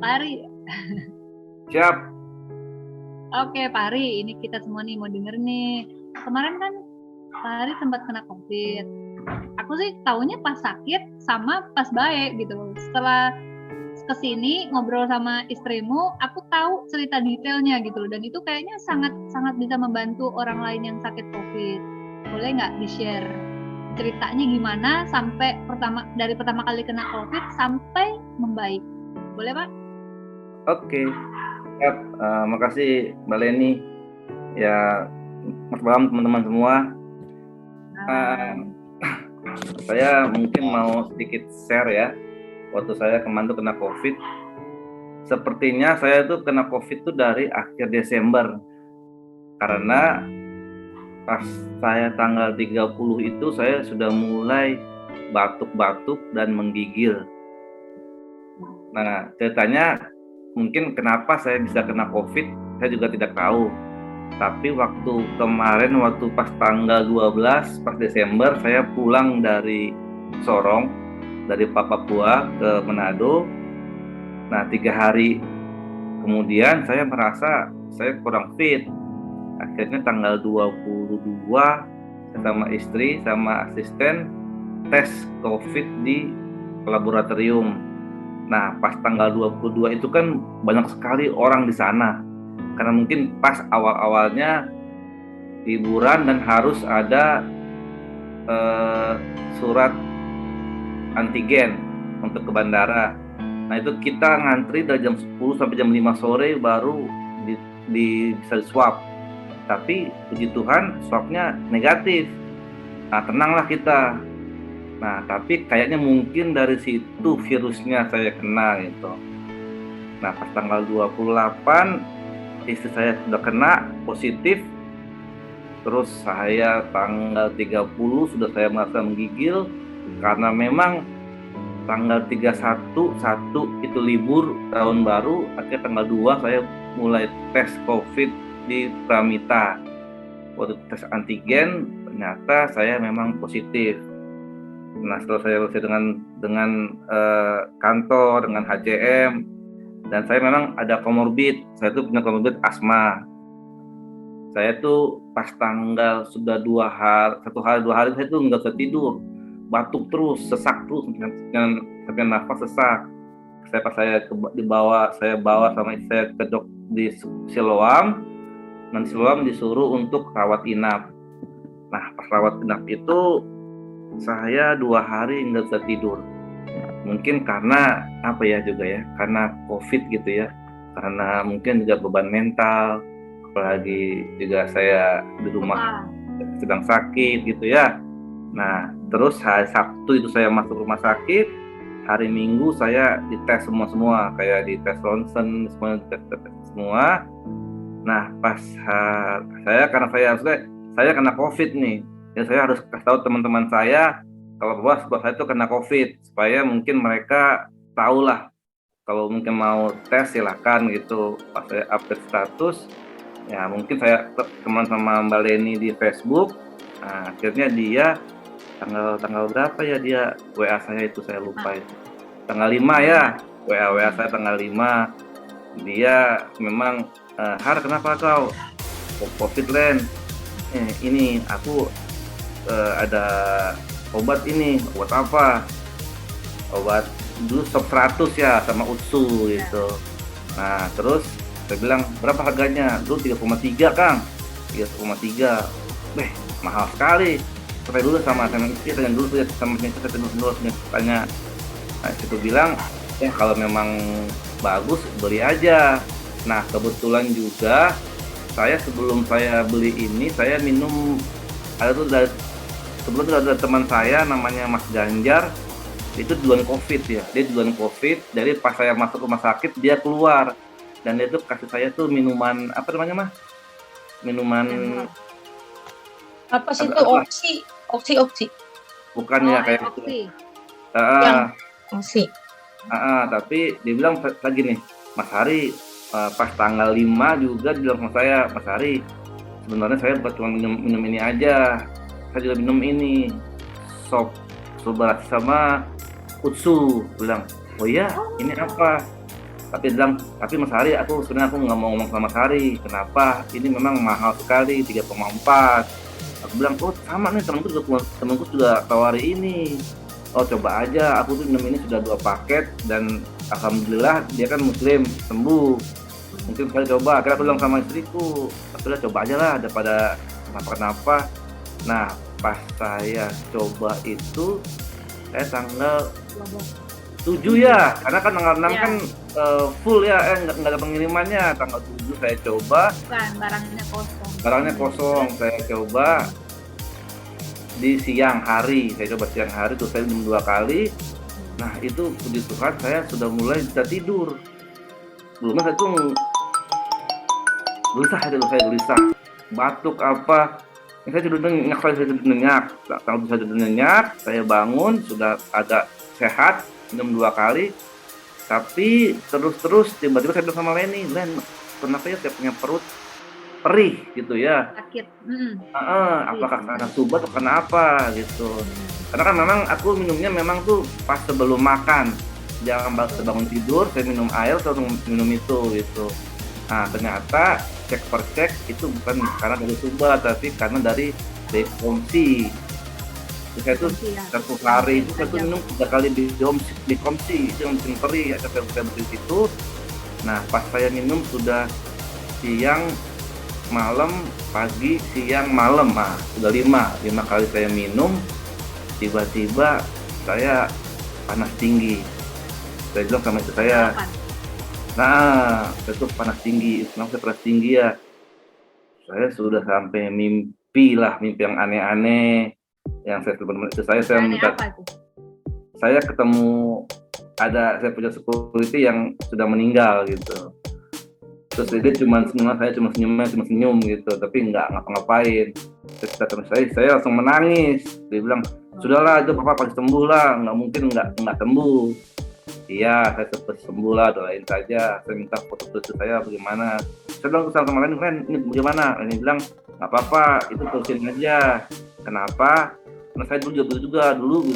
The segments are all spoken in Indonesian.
Pak Ari. Siap. Oke, Pak Ari, ini kita semua nih mau denger nih. Kemarin kan Pak Ari sempat kena COVID. Aku sih taunya pas sakit sama pas baik gitu. Setelah kesini ngobrol sama istrimu, aku tahu cerita detailnya gitu. Dan itu kayaknya sangat bisa membantu orang lain yang sakit COVID. Boleh nggak di-share ceritanya gimana sampai dari pertama kali kena COVID sampai membaik? Boleh, Pak? Oke. Siap. Makasih Mbak Leni. Ya, mas malam teman-teman semua. Saya mungkin mau sedikit share ya. Waktu saya kemarin tuh kena COVID. Sepertinya saya tuh kena COVID tuh dari akhir Desember. Karena pas saya tanggal 30 itu saya sudah mulai batuk-batuk dan menggigil. Nah, ceritanya mungkin kenapa saya bisa kena COVID, saya juga tidak tahu. Tapi waktu kemarin, waktu pas tanggal 12, pas Desember, saya pulang dari Sorong, dari Papua ke Manado. Nah, 3 hari kemudian saya merasa saya kurang fit. Akhirnya tanggal 22, sama istri, sama asisten, tes COVID di laboratorium. Nah, pas tanggal 22 itu kan banyak sekali orang di sana. Karena mungkin pas awal-awalnya liburan dan harus ada surat antigen untuk ke bandara. Nah, itu kita ngantri dari jam 10 sampai jam 5 sore baru bisa swab. Tapi puji Tuhan swabnya negatif. Nah, tenanglah kita. Nah, tapi kayaknya mungkin dari situ virusnya saya kena gitu. Nah, pas tanggal 28 istri saya sudah kena positif. Terus saya tanggal 30 sudah saya merasa menggigil karena memang tanggal 31 itu libur tahun baru. Akhirnya tanggal 2 saya mulai tes COVID di Pramita. Waktu tes antigen ternyata saya memang positif. Nah, setelah saya selesai dengan kantor, dengan HCM, dan saya memang ada komorbid. Saya tuh punya komorbid asma. Saya tuh pas tanggal sudah 2 hari saya tuh nggak bisa tidur, batuk terus, sesak terus, sampai nafas sesak. Saya bawa sama istri saya ke di Siloam, dan Siloam disuruh untuk rawat inap. Nah, pas rawat inap itu saya 2 hari nggak bisa tidur. Mungkin karena apa ya juga ya, karena COVID gitu ya, karena mungkin juga beban mental, apalagi juga saya di rumah sedang sakit gitu ya. Nah, terus hari Sabtu itu saya masuk rumah sakit, hari Minggu saya dites semua, kayak dites ronsen, semua. Nah, pas karena saya kena COVID nih, ya saya harus kasih tahu teman-teman saya kalau bahwa saya itu kena COVID, supaya mungkin mereka tahulah kalau mungkin mau tes silahkan gitu. Pas saya update status, ya mungkin saya teman sama Mbak Leni di Facebook. Nah, akhirnya dia tanggal berapa ya dia WA saya itu, saya lupa itu. Tanggal 5 ya, WA saya tanggal 5. Dia memang, Har, kenapa kau COVID Len? Ini aku ada obat ini. Obat apa? Obat dulu Stop 100 ya, sama Utsu gitu. Nah, terus saya bilang, berapa harganya? Dulu 3,3 Kang. 3,3. Mahal sekali. Saya dulu sama istri, tanya dulu sama istri, tanya. Nah, situ bilang, ya kalau memang bagus beli aja. Nah, kebetulan juga sebelum saya beli ini, saya minum, sebelum itu ada teman saya namanya Mas Ganjar, itu duluan COVID ya, dia duluan COVID, jadi pas saya masuk rumah sakit dia keluar, dan dia tuh kasih saya tuh minuman, apa namanya Mas? Minuman apa sih itu? Oksi. Bukan ya, kayak oksi. Oksi. Tapi dia bilang lagi nih, Mas Hari, pas tanggal 5 juga dia bilang sama saya, Mas Hari, sebenarnya saya bukan cuma minum ini aja, saya juga minum ini, sobat sama Utsu, bilang. oh iya ini apa, tapi bilang tapi Mas Hari sebenarnya aku nggak mau ngomong sama Mas Hari, kenapa, ini memang mahal sekali 3,4. Aku bilang oh sama nih temanku juga tawari ini, oh coba aja, aku tuh minum ini sudah 2 paket dan alhamdulillah dia kan muslim sembuh, mungkin sekali coba. Akhirnya aku bilang sama istriku, aku udah coba aja lah daripada kenapa-kenapa. Nah pas saya coba itu saya tanggal 7 ya, karena kan tanggal 6 Ya. kan full ya, nggak ada pengirimannya. Tanggal 7 saya coba, Bukan, barangnya kosong. barangnya kosong. Saya coba di siang hari, terus saya minum 2 kali. Nah itu puji Tuhan saya sudah mulai bisa tidur. Sebelumnya saya tuh gelisah, batuk apa. Saya tidur nyenyak, tanggal saya tidur nyenyak, saya bangun sudah agak sehat, minum 2 kali. Tapi terus tiba-tiba saya bilang sama Leni, Len, kenapa ya saya punya perut perih gitu ya? Sakit. Apakah karena subat atau karena apa gitu? Karena kan memang aku minumnya memang tuh pas sebelum makan, jangan bangun tidur saya minum air atau minum itu gitu. Nah ternyata cek itu bukan karena dari subat, tapi karena dari dekomsi. Saya tuh Iya. 1 hari itu saya tuh minum 3 kali dekomsi, itu yang bikin perih, ya saya berdiri situ. Nah pas saya minum sudah siang, malam, pagi, siang, malam, sudah 5 kali saya minum, tiba-tiba saya panas tinggi. Saya bilang sama istri saya, nah saya tuh panas tinggi, kenapa saya panas tinggi ya? Saya sudah sampai mimpi yang aneh-aneh. Yang saya telepon itu saya minta, saya ketemu saya punya security yang sudah meninggal gitu. Terus dia cuma senyum gitu, tapi nggak ngapa-ngapain. Terus kata saya langsung menangis. Dia bilang, sudahlah itu papa pasti sembuh lah, nggak mungkin nggak sembuh. Iya, saya cepat sembuh lah, doain saja. Saya minta foto saya bagaimana. Saya bilang sama Len, ini bagaimana? Ini bilang nggak apa-apa, itu terusin aja. Kenapa? Karena saya dulu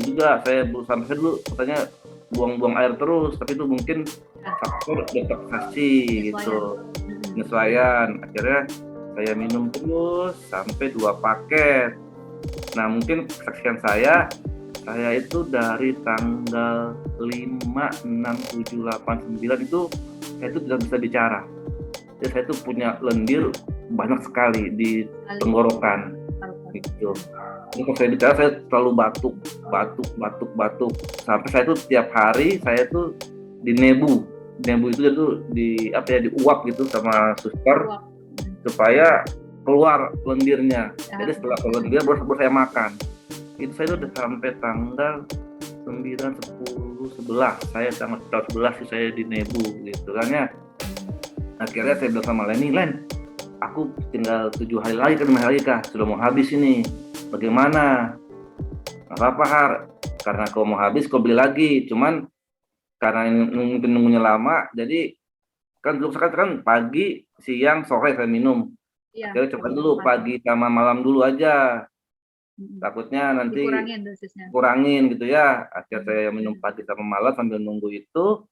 juga saya sampai dulu katanya buang-buang air terus, tapi itu mungkin faktor detoksasi gitu, penyesuaian. Akhirnya saya minum terus sampai 2 paket. Nah mungkin kesaksian saya itu dari tanggal 5, 6, 7, 8, 9 itu saya itu tidak bisa bicara. Jadi saya itu punya lendir banyak sekali di tenggorokan gitu. Ini kalau saya bicara saya selalu batuk. Sampai saya itu tiap hari saya itu di nebu itu diuap gitu sama suster supaya keluar lendirnya. Jadi setelah keluar lendir baru saya makan. Itu saya udah sampai tanggal 9, 10, 11. Saya tanggal 11 sih saya di nebu gitu kan ya. Akhirnya saya bilang sama Len, aku tinggal 7 hari lagi kan, 5 hari kah, sudah mau habis ini, bagaimana? Nggak apa-apa Har, karena kau mau habis kau beli lagi, cuman karena mungkin nunggunya lama, jadi kan dulu kan pagi, siang, sore saya minum. Jadi coba dulu pagi sama malam dulu aja, takutnya nanti kurangin gitu ya. Akhirnya saya minum pagi sama malam sambil nunggu itu.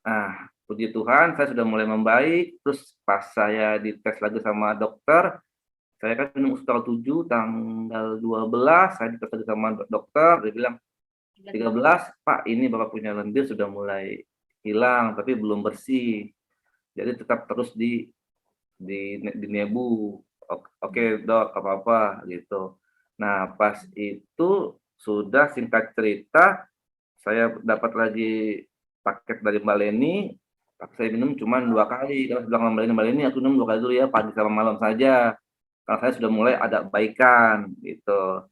Nah puji Tuhan saya sudah mulai membaik. Terus pas saya dites lagi sama dokter, saya kan minum tanggal 7, tanggal 12 saya dites lagi sama dokter, dia bilang 13 Pak, ini Bapak punya lendir sudah mulai hilang tapi belum bersih, jadi tetap terus di nebu. Oke dok, apa-apa gitu. Nah pas itu sudah, singkat cerita, saya dapat lagi paket dari Mbak Leni, saya minum cuma 2 kali. Kalau bilang Mbak Leni aku minum 2 kali dulu ya, pagi sama malam saja, karena saya sudah mulai ada baikan gitu.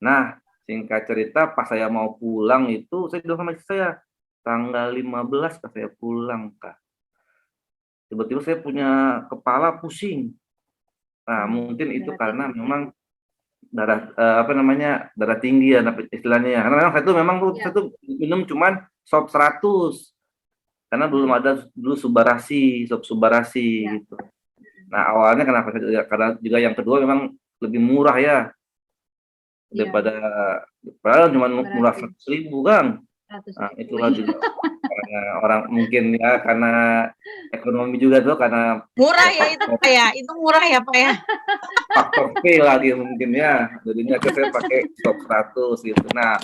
Nah singkat cerita pas saya mau pulang itu saya bilang sama istri saya, tanggal 15 saya pulang Kak, tiba-tiba saya punya kepala pusing. Nah mungkin itu karena memang darah darah tinggi ya istilahnya ya. Karena memang saya tuh minum cuman sop 100 karena belum ada dulu subarasi gitu. Nah awalnya kenapa karena juga yang kedua memang lebih murah ya daripada, padahal cuma murah 100.000 kan. Nah, 100.000. itulah juga karena orang mungkin ya karena ekonomi juga tuh karena Murah ada ya itu Pak ya? Itu murah ya Pak ya? faktor P lagi mungkin ya. Jadinya saya pakai stok 100 gitu. Nah,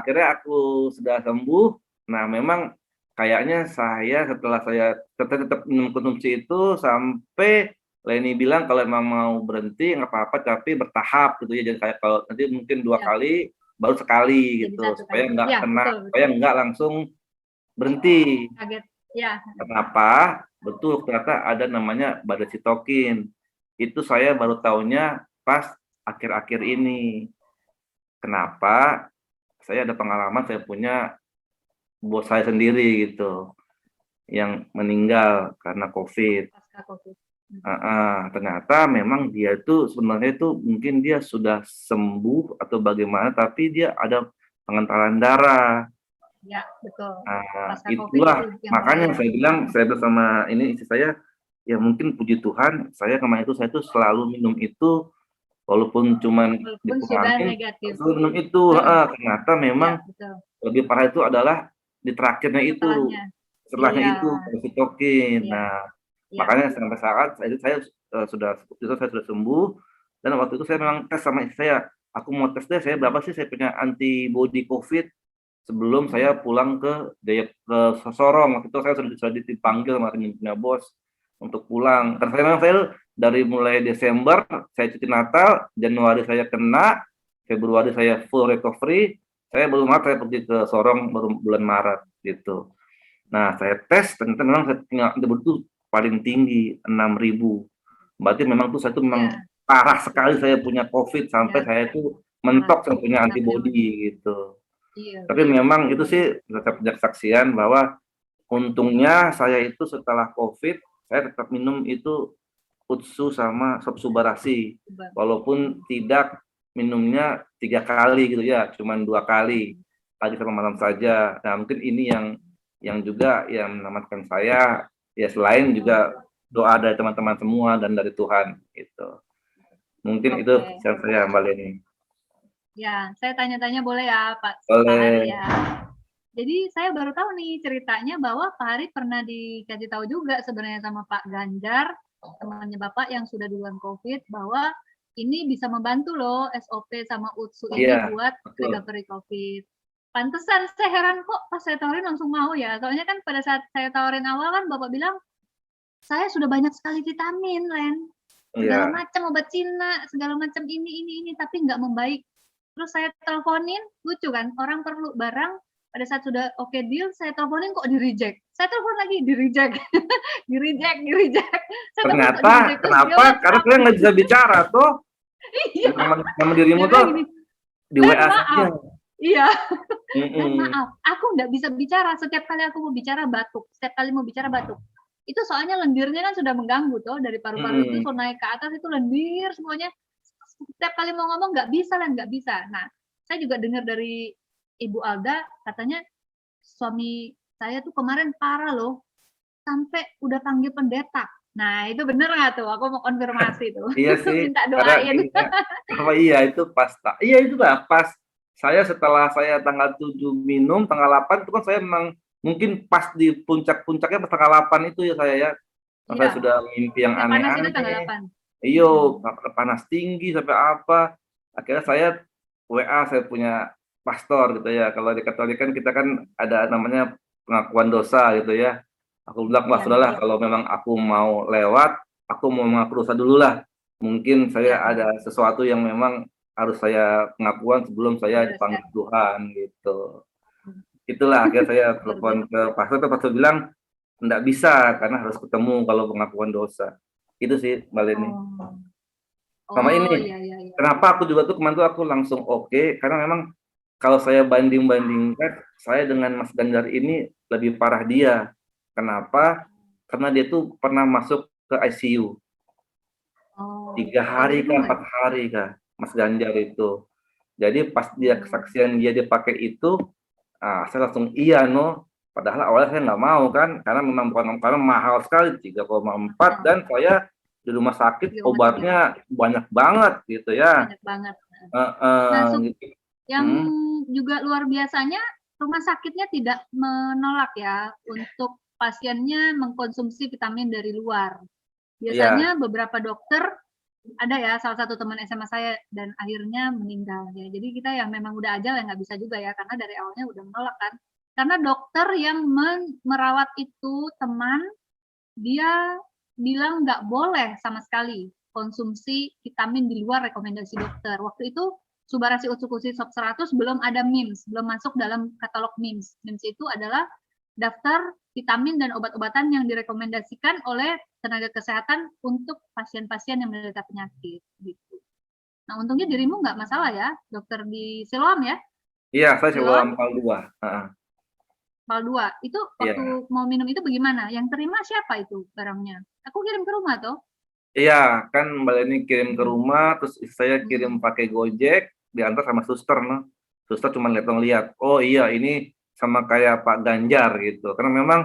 akhirnya aku sudah sembuh. Nah, memang kayaknya saya setelah saya tetap minum konsumsi itu sampai Leni bilang kalau emang mau berhenti nggak apa-apa tapi bertahap gitu ya. Jadi kayak kalau nanti mungkin 2 Ya, kali baru sekali jadi gitu satu supaya kali. nggak Ya, kena betul, supaya betul. nggak langsung berhenti. Kaget. Ya, Kenapa? Betul ternyata ada namanya badai sitokin. Itu saya baru tahunya pas akhir-akhir ini. Kenapa? Saya ada pengalaman saya punya bos saya sendiri gitu yang meninggal karena COVID. pasca COVID. Ternyata memang dia itu sebenarnya itu mungkin dia sudah sembuh atau bagaimana, tapi dia ada pengentalan darah. Ya, betul. Nah, Pasca COVID itulah itu yang makanya bahaya. saya bilang sama ini istri saya, ya mungkin puji Tuhan, saya kemarin itu saya tuh selalu minum itu, walaupun cuman Walaupun sudah dikurangin, negatif. selalu minum itu. Ternyata memang Ya, betul. lebih parah itu adalah di terakhirnya itu, Setelahnya. setelahnya Iya, itu sitokin. iya, Nah, iya. makanya sampai saat saya sudah sembuh, dan waktu itu saya memang tes sama istri saya, aku mau tes deh, saya berapa sih saya punya antibody COVID sebelum saya pulang ke Sorong. Waktu itu saya sudah dipanggil sama punya bos untuk pulang. Karena saya dari mulai Desember saya cuti Natal, Januari saya kena, Februari saya full recovery, saya baru Maret saya pergi ke Sorong baru bulan Maret gitu. Nah, saya tes ternyata memang saya punya antibody itu paling tinggi 6.000. Berarti memang tuh saya tuh memang Ya, parah sekali saya punya COVID sampai ya, saya tuh parah. mentok saya punya Berat memang. antibody gitu. Iya, Tapi memang itu sih tetap kesaksian bahwa untungnya saya itu setelah COVID, saya tetap minum itu Utsu sama Subsubarasi. berat. Walaupun tidak minumnya 3 kali gitu ya, cuman 2 kali. Pagi sama malam saja. Nah, mungkin ini yang juga yang menyelamatkan saya, ya selain juga doa dari teman-teman semua dan dari Tuhan gitu. Mungkin itu Oke. pesan saya Mbak Leni. Ya, saya tanya-tanya boleh ya Pak Boleh. Hari ya. Jadi saya baru tahu nih ceritanya bahwa Pak Hari pernah dikasih tahu juga sebenarnya sama Pak Ganjar, temannya Bapak yang sudah duluan COVID, bahwa ini bisa membantu loh SOP sama UTSU ini Iya, buat betul. recovery COVID. Pantesan saya heran kok pas saya tawarin langsung mau ya. Soalnya kan pada saat saya tawarin awal kan Bapak bilang, saya sudah banyak sekali vitamin, Len. Segala Iya. macam obat Cina, segala macam ini, tapi nggak membaik. Terus saya teleponin, lucu kan, orang perlu barang, pada saat sudah oke deal, saya teleponin kok di-reject. Saya telepon lagi, di-reject. di-reject. Saya telepon kok Ternyata di-reject. Terus dia kenapa? Karena WhatsApp. saya nggak bisa bicara tuh. Iya, Nama dirimu dia bilang tuh gini, di Len WA maaf. saja. Iya, Len Mm-mm. maaf, aku nggak bisa bicara. Setiap kali aku mau bicara batuk. Setiap kali mau bicara batuk. Itu soalnya lendirnya kan sudah mengganggu tuh, dari paru-paru itu so naik ke atas itu lendir semuanya. Setiap kali mau ngomong nggak bisa, Len, nggak bisa. Nah, saya juga dengar dari Ibu Alda, katanya suami saya tuh kemarin parah loh, sampai udah panggil pendeta. Nah, itu bener nggak tuh? Aku mau konfirmasi tuh. Iya sih, Minta karena doain. iya itu iya itu lah pas saya setelah saya tanggal 7 minum, tanggal 8 itu kan saya memang mungkin pas di puncak-puncaknya pas tanggal 8 itu ya saya ya. Saya Iya, sudah mimpi yang yang panas itu tanggal aneh-aneh. 8. Iyo, panas tinggi sampai apa. Akhirnya saya WA saya punya pastor gitu ya. Kalau di Katolik kan kita kan ada namanya pengakuan dosa gitu ya. Aku bilang, wah Iya, sudahlah kalau memang aku mau lewat, aku mau mengaku dosa dulu lah. Mungkin saya iya, ada sesuatu yang memang harus saya pengakuan sebelum saya beres dipanggil ya. Tuhan gitu. Itulah akhirnya saya telepon ke pastor bilang, enggak bisa karena harus ketemu kalau pengakuan dosa. Itu sih Mbak Leni. Sama Oh, ini, iya, iya, iya. kenapa aku juga tuh kemarin tuh aku langsung oke, karena memang kalau saya banding-bandingkan, saya dengan Mas Ganjar ini lebih parah dia. Kenapa? Karena dia tuh pernah masuk ke ICU. Oh, 3 jauh hari kah, juga. 4 hari kah, Mas Ganjar itu. Jadi pas dia kesaksian dia pakai itu, saya langsung iya no. Padahal awalnya saya nggak mau kan, karena memang karena mahal sekali 3,4 dan saya di rumah sakit 3,3. obatnya banyak banget gitu ya. Banyak banget. Nah, Heeh, gitu. yang juga luar biasanya rumah sakitnya tidak menolak ya untuk pasiennya mengkonsumsi vitamin dari luar. Biasanya beberapa dokter ada ya, salah satu teman SMA saya dan akhirnya meninggal ya. Jadi kita yang memang udah ajal ya nggak bisa juga ya, karena dari awalnya udah menolak kan. Karena dokter yang merawat itu teman, dia bilang nggak boleh sama sekali konsumsi vitamin di luar rekomendasi dokter. Waktu itu Subarasi Utsukushi Sop 100 belum ada MIMS, belum masuk dalam katalog MIMS. MIMS itu adalah daftar vitamin dan obat-obatan yang direkomendasikan oleh tenaga kesehatan untuk pasien-pasien yang menderita penyakit gitu. Nah, untungnya dirimu nggak masalah ya, dokter di Siloam ya? Iya, saya Siloam Siloam PAL 2. PAL 2. Itu waktu mau minum itu bagaimana? Yang terima siapa itu barangnya? Aku kirim ke rumah toh. Iya, kan Mbak Leni kirim ke rumah, terus saya kirim pakai Gojek, diantar sama suster, no. Suster cuma lihat, oh iya ini sama kayak Pak Ganjar gitu. Karena memang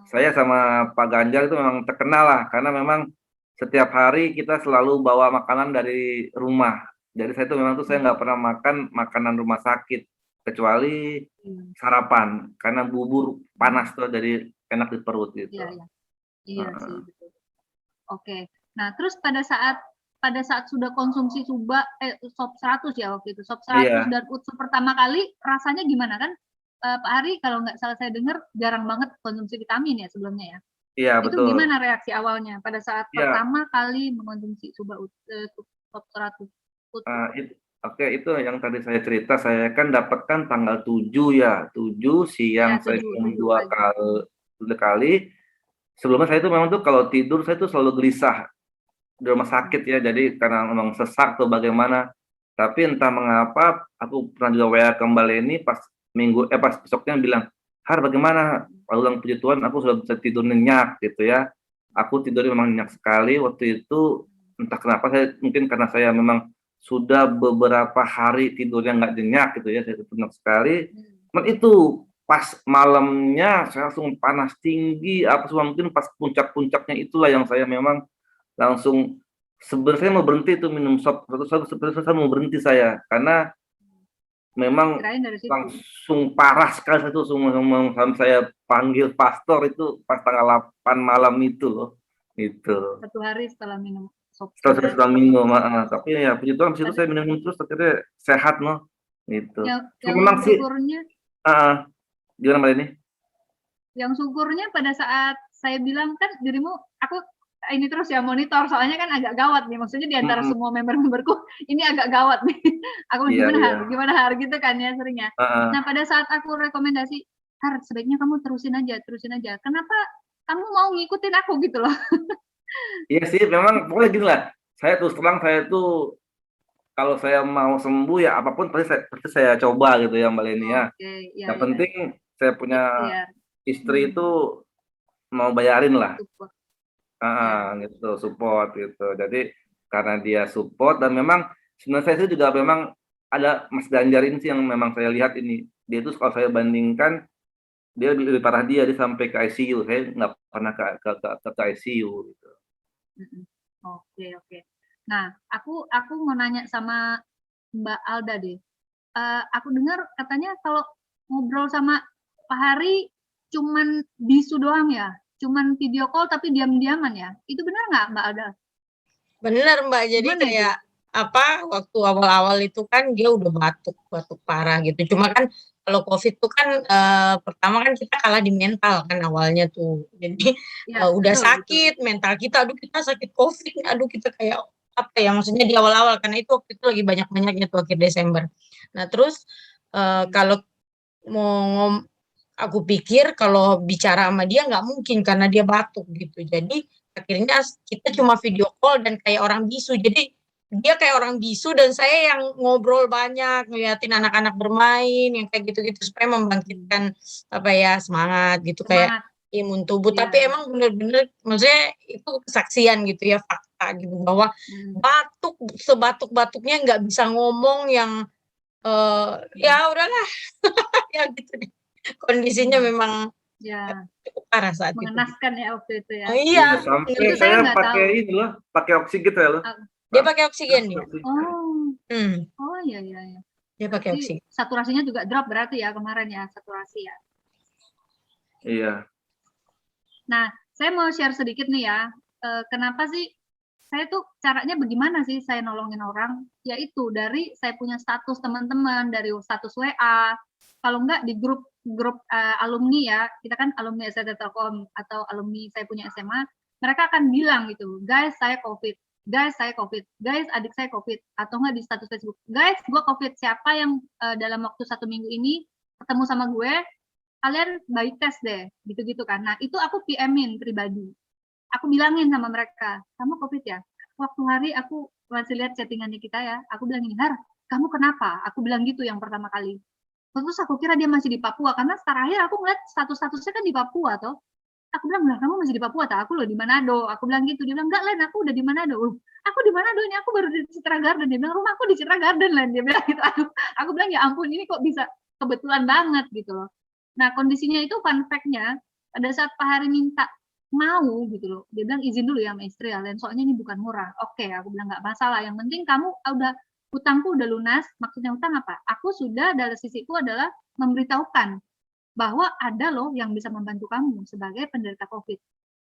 saya sama Pak Ganjar itu memang terkenal lah, karena memang setiap hari kita selalu bawa makanan dari rumah. Jadi saya tuh memang tuh saya nggak pernah makan makanan rumah sakit, kecuali sarapan, karena bubur panas tuh dari enak di perut gitu. Iya sih, betul. Oke. Nah, terus pada saat sudah konsumsi Sop 100 ya waktu itu, Sop 100 dan Utsu pertama kali rasanya gimana kan? Pak Hari kalau nggak salah saya dengar jarang banget konsumsi vitamin ya sebelumnya ya. Iya, itu betul. gimana reaksi awalnya pada saat pertama kali mengkonsumsi Sop 100? Oke, itu yang tadi saya cerita, saya kan dapatkan tanggal 7 ya, 7 siang saya minum 2 kali. Sebelumnya saya itu memang tuh kalau tidur saya tuh selalu gelisah di rumah sakit ya, jadi karena memang sesak tuh bagaimana. Tapi entah mengapa aku pernah juga WA ke Mbak Leni pas besoknya bilang, Har bagaimana? Ulang puji Tuhan aku sudah bisa tidur nyenyak gitu ya. Aku tidurnya memang nyenyak sekali waktu itu, entah kenapa mungkin karena saya memang sudah beberapa hari tidurnya nggak nyenyak gitu ya, saya nyenyak sekali. Itu pas malamnya saya langsung panas tinggi, mungkin pas puncak-puncaknya itulah yang saya memang langsung sebenarnya mau berhenti itu minum sop sebenarnya saya mau berhenti saya karena memang langsung parah sekali itu sampai saya panggil pastor itu pas tanggal 8 malam itu loh itu. 1 hari setelah minum sop. Setelah minum, tapi ya puji Tuhan situ saya minum terus akhirnya sehat loh gitu. Yang syukurnya gimana Mbak ini? Yang syukurnya pada saat saya bilang kan dirimu aku ini terus ya monitor soalnya kan agak gawat nih, maksudnya di antara semua member-memberku ini agak gawat nih. Aku gimana Har gitu kan ya seringnya. Nah, pada saat aku rekomendasi, Har sebaiknya kamu terusin aja. Kenapa kamu mau ngikutin aku gitu loh? Iya sih, memang pokoknya gini lah. Saya terus terang saya tuh kalau saya mau sembuh ya apapun pasti saya coba gitu ya Mbak Leni ya. Yang penting saya punya istri itu mau bayarin lah. Gitu, support gitu. Jadi karena dia support dan memang sebenarnya saya juga memang ada Mas Ganjar ini sih yang memang saya lihat ini. Dia itu kalau saya bandingkan dia lebih parah dia sampai ke ICU. Saya nggak pernah ke ICU gitu. Oke. Nah, aku mau nanya sama Mbak Alda deh. Aku dengar katanya kalau ngobrol sama Pak Hari cuman bisu doang ya? Cuman video call tapi diam-diaman ya? Itu benar nggak Mbak Alda? Benar Mbak, jadi kayak waktu awal-awal itu kan dia udah batuk parah gitu. Cuma kan kalau COVID itu kan pertama kan kita kalah di mental kan awalnya tuh. Jadi udah sakit mental kita, aduh kita sakit COVID, aduh kita kayak apa ya, maksudnya di awal-awal karena itu waktu itu lagi banyak-banyaknya tuh akhir Desember. Nah terus kalau aku pikir kalau bicara sama dia nggak mungkin karena dia batuk gitu. Jadi akhirnya kita cuma video call dan kayak orang bisu. Jadi dia kayak orang bisu dan saya yang ngobrol banyak, ngeliatin anak-anak bermain yang kayak gitu-gitu supaya membangkitkan semangat gitu, kayak imun tubuh. Tapi emang bener-bener maksudnya itu kesaksian gitu ya, fakta gitu bahwa batuk sebatuk-batuknya nggak bisa ngomong yang ya udahlah ya gitu deh. Kondisinya memang cukup parah saat mengenaskan itu. Ya waktu itu ya. Iya. Sampai saya pakai ini loh, pakai oksigen ya loh. Dia pakai oksigen dia. Oh iya. Dia pakai Jadi oksigen. saturasinya juga drop berarti ya kemarin ya, saturasi ya. Iya. Nah, saya mau share sedikit nih ya, kenapa sih saya tuh caranya bagaimana sih saya nolongin orang? Yaitu dari saya punya status teman-teman, dari status WA, kalau enggak di grup alumni ya, kita kan alumni STT Telkom atau alumni saya punya SMA, mereka akan bilang gitu, guys saya COVID, guys saya COVID, guys adik saya COVID, atau enggak di status Facebook, guys gue COVID, siapa yang dalam waktu 1 minggu ini ketemu sama gue, kalian baik tes deh, gitu-gitu kan. Nah itu aku PM-in pribadi, aku bilangin sama mereka, kamu COVID ya? Waktu hari aku masih lihat chattingannya kita ya, aku bilang gini, Har, kamu kenapa? Aku bilang gitu yang pertama kali. Terus aku kira dia masih di Papua, karena terakhir aku ngeliat status-statusnya kan di Papua toh. Aku bilang, lah kamu masih di Papua, tak? Aku loh di Manado. Aku bilang gitu, dia bilang, enggak Len, aku udah di Manado. Aku di Manado, ini aku baru di Citra Garden. Dia bilang, rumah aku di Citra Garden, Len. Dia bilang gitu. Aku bilang, ya ampun, ini kok bisa kebetulan banget gitu loh. Nah kondisinya itu fun fact-nya, pada saat Pak Hari minta mau gitu loh, dia bilang izin dulu ya sama istri ya, Len, soalnya ini bukan murah. Oke, aku bilang nggak masalah, yang penting kamu udah hutangku udah lunas. Maksudnya hutang apa? Aku sudah dari sisiku adalah memberitahukan bahwa ada loh yang bisa membantu kamu sebagai penderita COVID.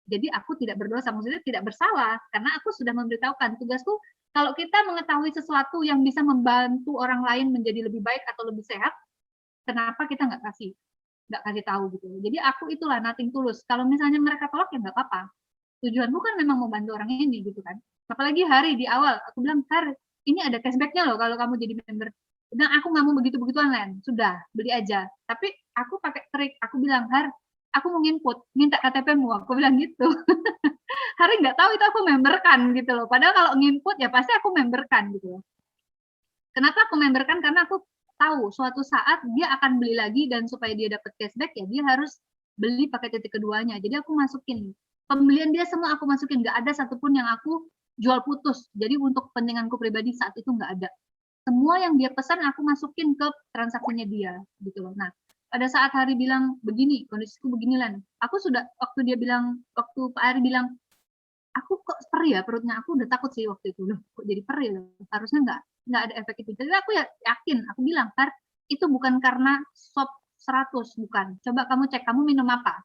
Jadi aku tidak berdosa, maksudnya tidak bersalah karena aku sudah memberitahukan. Tugasku kalau kita mengetahui sesuatu yang bisa membantu orang lain menjadi lebih baik atau lebih sehat, kenapa kita nggak kasih tahu gitu. Jadi aku itulah nothing tulus. Kalau misalnya mereka tolak ya nggak apa-apa. Tujuanku kan memang mau bantu orang ini gitu kan. Apalagi Hari di awal aku bilang, Har, ini ada cashbacknya loh kalau kamu jadi member. Bilang aku nggak mau begitu-begituan Len. Sudah beli aja. Tapi aku pakai trik. Aku bilang, Har, aku mau nginput, minta KTP-mu. Aku bilang gitu. Hari nggak tahu itu aku memberkan gitu loh. Padahal kalau nginput ya pasti aku memberkan gitu loh. Kenapa aku memberkan? Karena aku tahu suatu saat dia akan beli lagi dan supaya dia dapat cashback ya dia harus beli pakai titik keduanya. Jadi aku masukin pembelian dia semua, aku masukin, nggak ada satupun yang aku jual putus. Jadi untuk kepentinganku pribadi saat itu nggak ada. Semua yang dia pesan aku masukin ke transaksinya dia gitu loh. Nah pada saat Hari bilang begini, kondisiku begini Len, aku sudah waktu Pak Hari bilang aku kok perih ya perutnya, aku udah takut sih waktu itu loh, kok jadi perih loh, harusnya nggak ada efek itu. Jadi aku ya yakin, aku bilang, Kar, itu bukan karena sop 100, bukan. Coba kamu cek, kamu minum apa?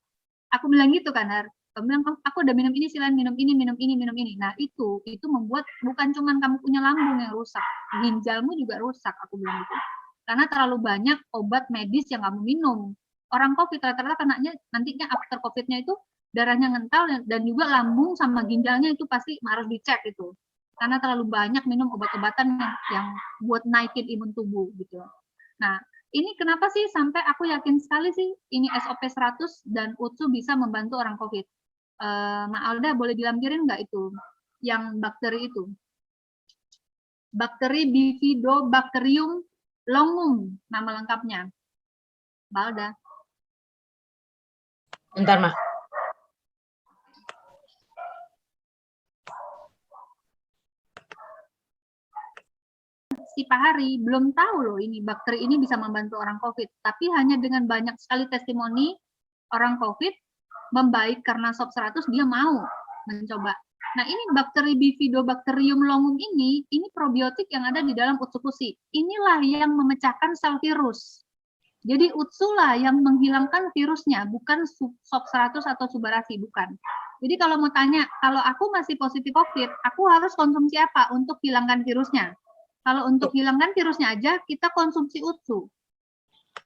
Aku bilang gitu kan, Har. Kamu bilang, aku udah minum ini, silakan minum ini, minum ini, minum ini. Nah itu membuat bukan cuma kamu punya lambung yang rusak, ginjalmu juga rusak, aku bilang gitu. Karena terlalu banyak obat medis yang kamu minum. Orang COVID rata-rata nantinya after COVID-nya itu darahnya ngental dan juga lambung sama ginjalnya itu pasti harus dicek itu. Karena terlalu banyak minum obat-obatan yang buat naikin imun tubuh gitu. Nah, ini kenapa sih sampai aku yakin sekali sih ini SOP 100 dan UTSU bisa membantu orang COVID. Ma Alda boleh dilampirin nggak itu? Yang bakteri itu. Bakteri Bifidobacterium longum, nama lengkapnya. Ma Alda. Bentar, Ma. Si Pak Hari belum tahu loh ini bakteri ini bisa membantu orang COVID, tapi hanya dengan banyak sekali testimoni orang COVID membaik karena SOP 100 dia mau mencoba. Nah ini bakteri Bifidobacterium longum ini probiotik yang ada di dalam utsukusi. Inilah yang memecahkan sel virus. Jadi UTSU lah yang menghilangkan virusnya, bukan SOP 100 atau Subarasi, bukan. Jadi kalau mau tanya, kalau aku masih positif COVID, aku harus konsumsi apa untuk hilangkan virusnya? Kalau untuk hilangkan virusnya aja, kita konsumsi UTSU.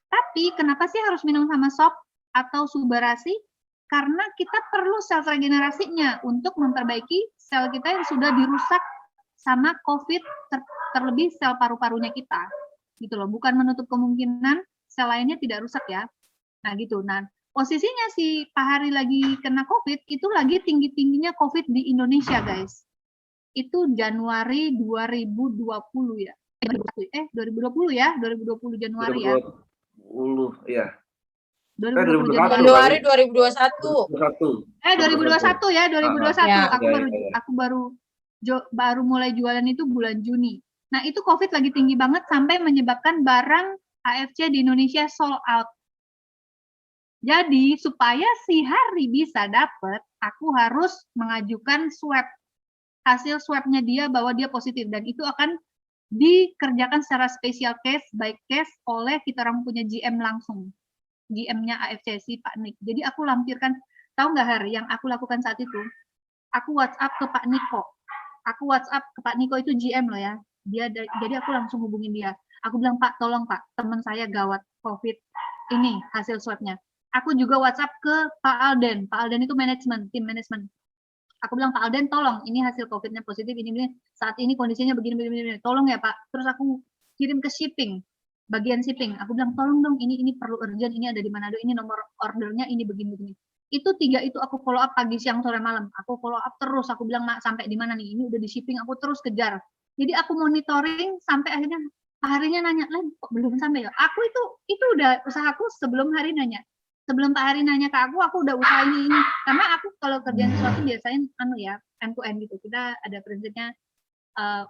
Tapi kenapa sih harus minum sama SOP atau Subarasi? Karena kita perlu sel regenerasinya untuk memperbaiki sel kita yang sudah dirusak sama COVID, terlebih sel paru-parunya kita. Gitu loh, bukan menutup kemungkinan sel lainnya tidak rusak ya. Nah gitu. Nah, posisinya si Pak Hari lagi kena COVID, itu lagi tinggi-tingginya COVID di Indonesia, guys. Itu Januari 2020 ya. 2020 ya, 2020 Januari 2020, ya. 2020 Januari 2021. 2021 ya, 2021. Ya. Aku baru mulai jualan itu bulan Juni. Nah, itu COVID lagi tinggi banget sampai menyebabkan barang AFC di Indonesia sold out. Jadi, supaya si Hari bisa dapat, aku harus mengajukan swab. Hasil swabnya dia bahwa dia positif dan itu akan dikerjakan secara special case by case oleh kita orang punya GM langsung. GM-nya AFCSI Pak Nik. Jadi aku lampirkan, tahu nggak Har, yang aku lakukan saat itu? Aku WhatsApp ke Pak Niko. Aku WhatsApp ke Pak Niko, itu GM loh ya. Jadi aku langsung hubungin dia. Aku bilang, Pak, tolong Pak, teman saya gawat COVID, ini hasil swabnya. Aku juga WhatsApp ke Pak Alden. Pak Alden itu manajemen, tim manajemen. Aku bilang, Pak Alden, tolong, ini hasil COVID-nya positif, ini saat ini kondisinya begini, tolong ya Pak. Terus aku kirim ke shipping, bagian shipping. Aku bilang, tolong dong, ini perlu urgent, ini ada di Manado, ini nomor ordernya, ini begini. Itu 3 itu aku follow up pagi, siang, sore, malam. Aku follow up terus, aku bilang, Mak, sampai di mana nih? Ini udah di shipping, aku terus kejar. Jadi aku monitoring sampai akhirnya harinya nanya, Len, kok belum sampai ya? Aku itu udah usahaku sebelum hari nanya. Sebelum Pak Hari nanya ke aku udah usaha ini. Karena aku kalau kerjaan sesuatu biasanya end to end gitu. Kita ada prinsipnya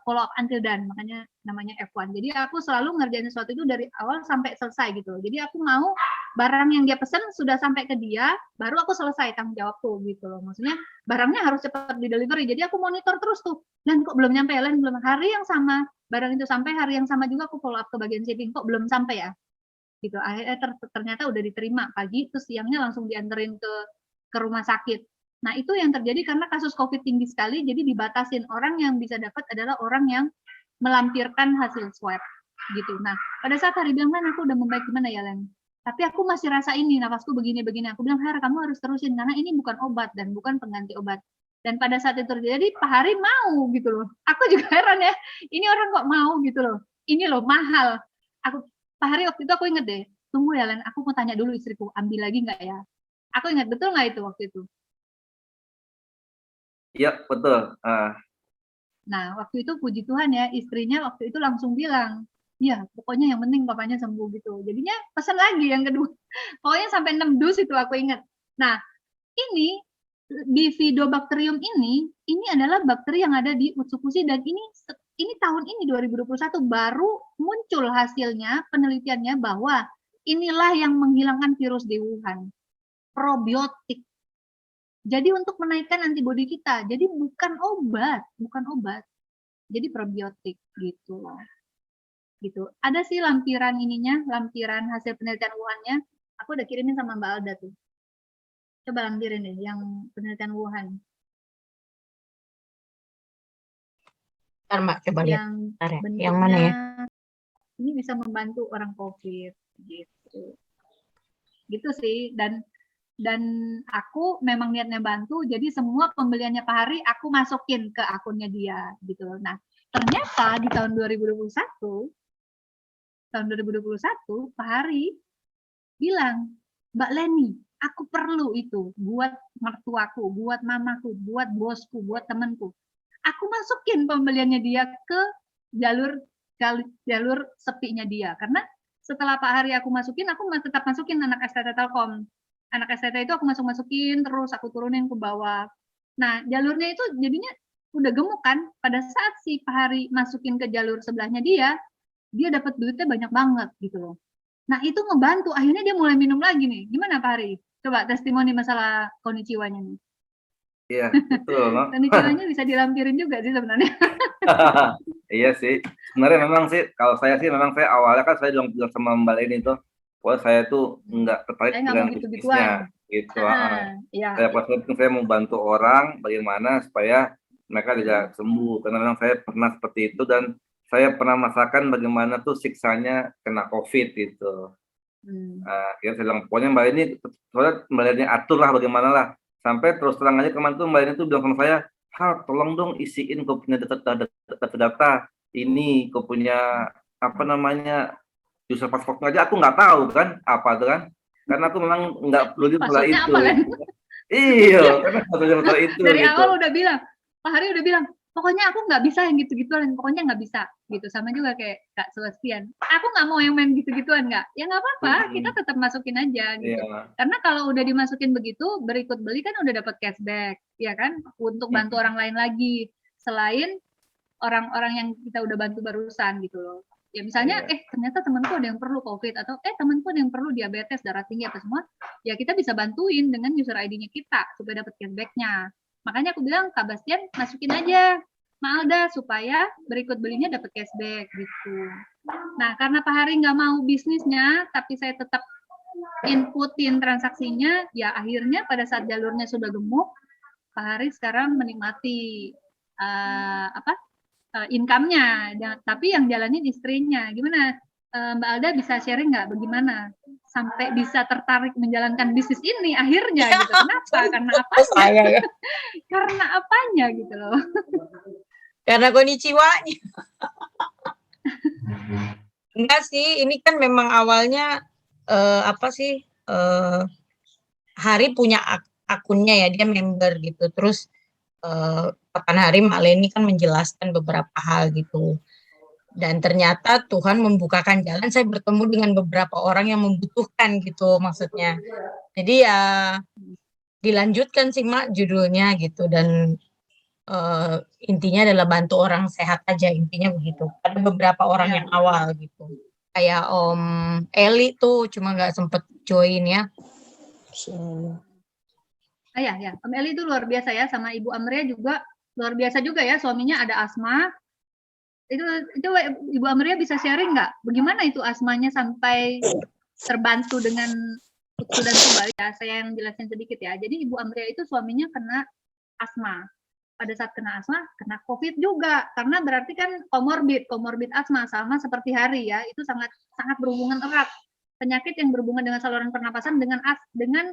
follow up until done, makanya namanya F1. Jadi aku selalu ngerjain sesuatu itu dari awal sampai selesai gitu. Jadi aku mau barang yang dia pesan sudah sampai ke dia, baru aku selesai tanggung jawabku gitu loh. Maksudnya barangnya harus cepat di delivery. Jadi aku monitor terus tuh. Lan kok belum nyampe, Lan belum, hari yang sama barang itu sampai, hari yang sama juga aku follow up ke bagian shipping, kok belum sampai ya? Gitu. Akhirnya ternyata udah diterima pagi, terus siangnya langsung dianterin ke rumah sakit. Nah, itu yang terjadi karena kasus COVID tinggi sekali, jadi dibatasin. Orang yang bisa dapat adalah orang yang melampirkan hasil swab gitu. Nah, pada saat Hari bilang, Len, aku udah membaik, gimana ya, Len? Tapi aku masih rasa ini, nafasku begini-begini. Aku bilang, Har, kamu harus terusin, karena ini bukan obat dan bukan pengganti obat. Dan pada saat itu terjadi, Pak Hari mau gitu loh. Aku juga heran ya, ini orang kok mau gitu loh. Ini loh, mahal. Pak Hari waktu itu aku inget deh, tunggu ya Len, aku mau tanya dulu istriku, ambil lagi nggak ya? Aku ingat, betul nggak itu waktu itu? Iya, betul. Nah, waktu itu puji Tuhan ya, istrinya waktu itu langsung bilang, iya, pokoknya yang penting papanya sembuh gitu. Jadinya pesan lagi yang kedua. Pokoknya sampai 6 dus itu aku ingat. Nah, ini Bifidobacterium ini adalah bakteri yang ada di Utsukushi, dan ini tahun ini 2021 baru muncul hasilnya penelitiannya bahwa inilah yang menghilangkan virus di Wuhan. Probiotik. Jadi untuk menaikkan antibodi kita. Jadi bukan obat. Jadi probiotik gitu. Gitu. Ada sih lampiran lampiran hasil penelitian Wuhan-nya. Aku udah kirimin sama Mbak Alda tuh. Coba lampirin deh yang penelitian Wuhan. Ntar Mbak coba lihat. Yang mana ya? Ini bisa membantu orang COVID gitu. Gitu sih, dan aku memang niatnya bantu, jadi semua pembeliannya Pak Hari aku masukin ke akunnya dia gitu. Nah, ternyata di tahun 2021 Pak Hari bilang, Mbak Leni, aku perlu itu buat mertuaku, buat mamaku, buat bosku, buat temanku. Aku masukin pembeliannya dia ke jalur sepinya dia, karena setelah Pak Hari aku masukin, aku tetap masukin anak STT Telkom. Anak STT itu aku masukin terus, aku turunin ke bawah. Nah, jalurnya itu jadinya udah gemuk kan. Pada saat si Pak Hari masukin ke jalur sebelahnya dia dapat duitnya banyak banget gitu loh. Nah, itu ngebantu. Akhirnya dia mulai minum lagi nih. Gimana Pak Hari? Coba testimoni masalah konnichiwa-nya nih. Iya, betul. Konnichiwa-nya bisa dilampirin juga sih sebenarnya. Iya sih. Sebenarnya memang sih, kalau saya sih memang saya awalnya kan saya bilang sama Mbak Leni itu, bahwa saya tuh nggak tertarik dengan bisnisnya gitu. Ya. Saya mau bantu orang bagaimana supaya mereka tidak sembuh, karena memang saya pernah seperti itu dan saya pernah merasakan bagaimana tuh siksanya kena COVID gitu. Akhirnya saya bilang, pokoknya Mbak Leni, soalnya Mbak Leni atur lah bagaimana lah. Sampai terus terang aja kemarin tuh Mbak Leni tuh bilang sama saya, Hal, tolong dong isiin kau punya data ini, kau punya apa namanya user passwordnya aja aku nggak tahu kan apa tuh kan, karena aku memang nggak perlu masalah itu. Iya, karena masalah itu. Dari gitu. Awal udah bilang, Pak Hari udah bilang, pokoknya aku nggak bisa yang gitu-gituan, pokoknya nggak bisa gitu. Sama juga kayak Kak Celestian, aku nggak mau yang main gitu-gituan, nggak, ya nggak apa-apa, kita tetap masukin aja gitu. Karena kalau udah dimasukin begitu, berikut beli kan udah dapat cashback, ya kan, untuk bantu orang lain lagi selain orang-orang yang kita udah bantu barusan gitu loh. Ya misalnya, ternyata temanku ada yang perlu COVID, atau temanku ada yang perlu diabetes, darah tinggi apa semua, ya kita bisa bantuin dengan user ID-nya kita supaya dapat cashback-nya. Makanya aku bilang, Kak Bastian, masukin aja Alda supaya berikut belinya dapat cashback gitu. Nah, karena Pak Hari nggak mau bisnisnya, tapi saya tetap inputin transaksinya, ya akhirnya pada saat jalurnya sudah gemuk, Pak Hari sekarang menikmati income-nya, tapi yang jalanin istrinya. Gimana Mbak Alda bisa sharing nggak bagaimana sampai bisa tertarik menjalankan bisnis ini akhirnya gitu? Kenapa? Karena apanya? Saya ya. Karena apanya gitu loh? Karena konnichiwa-nya. Enggak sih, ini kan memang awalnya Hari punya akunnya ya, dia member gitu. Terus kapan hari Mbak Leni kan menjelaskan beberapa hal gitu. Dan ternyata Tuhan membukakan jalan, saya bertemu dengan beberapa orang yang membutuhkan gitu maksudnya. Jadi ya dilanjutkan sih Mak judulnya gitu, dan intinya adalah bantu orang sehat aja, intinya begitu. Ada beberapa orang yang awal gitu. Kayak Om Eli tuh cuma nggak sempet join ya. Ya, Om Eli itu luar biasa ya, sama Ibu Amria juga luar biasa juga ya, suaminya ada asma. Itu Ibu Amria bisa sharing nggak? Bagaimana itu asmanya sampai terbantu dengan Utsu dan Subal ya? Saya yang jelasin sedikit ya. Jadi Ibu Amria itu suaminya kena asma. Pada saat kena asma, kena COVID juga, karena berarti kan komorbid asma sama seperti Hari ya, itu sangat berhubungan erat. Penyakit yang berhubungan dengan saluran pernapasan dengan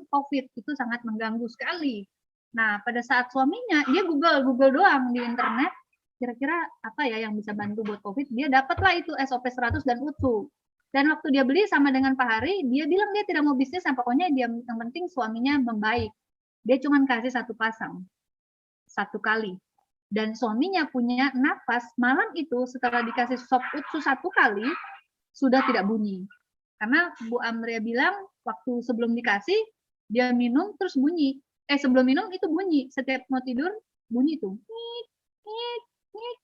COVID itu sangat mengganggu sekali. Nah, pada saat suaminya, dia Google doang di internet, kira-kira apa ya yang bisa bantu buat COVID, dia dapatlah itu SOP 100 dan Utsu. Dan waktu dia beli sama dengan Pak Hari, dia bilang dia tidak mau bisnis, pokoknya dia yang penting suaminya membaik. Dia cuma kasih satu kali. Dan suaminya punya nafas, malam itu setelah dikasih sop Utsu 1 kali, sudah tidak bunyi. Karena Bu Amria bilang, waktu sebelum dikasih, dia minum terus bunyi. Sebelum minum itu bunyi. Setiap mau tidur, bunyi tuh.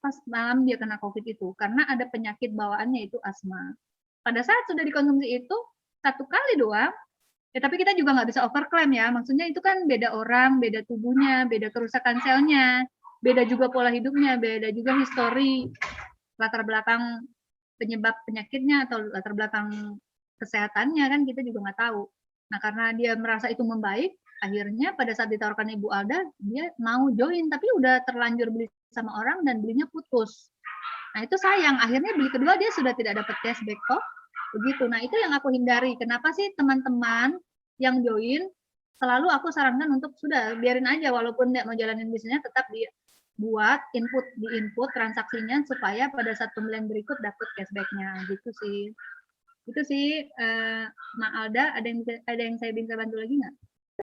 Pas malam dia kena COVID itu. Karena ada penyakit bawaannya itu asma. Pada saat sudah dikonsumsi itu, 1 kali doang, tapi kita juga nggak bisa overclaim ya. Maksudnya itu kan beda orang, beda tubuhnya, beda kerusakan selnya, beda juga pola hidupnya, beda juga histori, latar belakang penyebab penyakitnya atau latar belakang kesehatannya kan kita juga nggak tahu. Nah karena dia merasa itu membaik, akhirnya pada saat ditawarkan Ibu Alda, dia mau join, tapi udah terlanjur beli sama orang dan belinya putus. Nah itu sayang, akhirnya beli kedua dia sudah tidak dapat cashback kok. Begitu. Nah itu yang aku hindari. Kenapa sih teman-teman yang join selalu aku sarankan untuk sudah biarin aja, walaupun tidak mau jalanin bisnisnya tetap dibuat input transaksinya supaya pada saat pembelian berikut dapat cashbacknya gitu sih. Itu sih Mak Alda, ada yang saya bisa bantu lagi nggak?